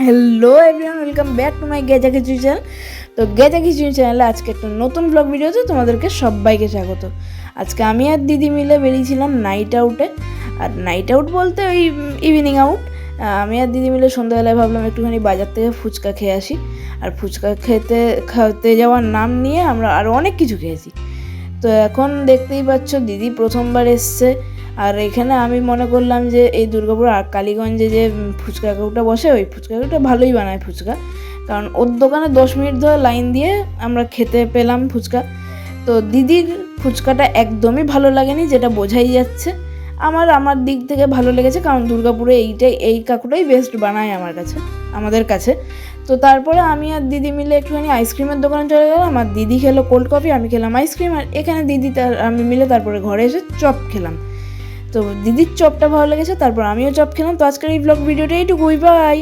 Hello everyone, welcome back to my Geja Khichuri channel. তো গেজা খিচুড়ি চ্যানেলে আজকে একটা নতুন ব্লগ ভিডিওতে তোমাদেরকে সবাইকে স্বাগত। আজকে আমি আর দিদি মিলে বেরিয়েছিলাম নাইট আউটে। আর নাইট আউট বলতে ওই ইভিনিং আউট। আমি আর দিদি মিলে সন্ধ্যাবেলায় ভাবলাম একটুখানি বাজার থেকে ফুচকা খেয়ে আসি। আর ফুচকা খেতে যাওয়ার নাম নিয়ে আমরা আরও অনেক কিছু খেয়েছি। তো এখন দেখতেই পাচ্ছ দিদি প্রথমবার এসছে। আর এখানে আমি মনে করলাম যে এই দুর্গাপুর আর কালীগঞ্জে যে ফুচকা কাকুটা বসে, ওই ফুচকা কাকুটা ভালোই বানায় ফুচকা, কারণ ওর দোকানে 10 মিনিট ধরে লাইন দিয়ে আমরা খেতে পেলাম ফুচকা। তো দিদির ফুচকাটা একদমই ভালো লাগেনি, যেটা বোঝাই যাচ্ছে। আমার দিক থেকে ভালো লেগেছে, কারণ দুর্গাপুরে এই কাকুটাই বেস্ট বানায় আমাদের কাছে। তো তারপরে আমি আর দিদি মিলে একটুখানি আইসক্রিমের দোকানে চলে গেলাম। আর দিদি খেলো কোল্ড কফি, আমি খেলাম আইসক্রিম। আর এখানে আমি মিলে তারপরে ঘরে এসে চপ খেলাম। তো দিদির চপটা ভালো লেগেছে, তারপর আমিও চপ খেলাম। তো আজকের এই ব্লগ ভিডিওটা এইটুকুই, বাই।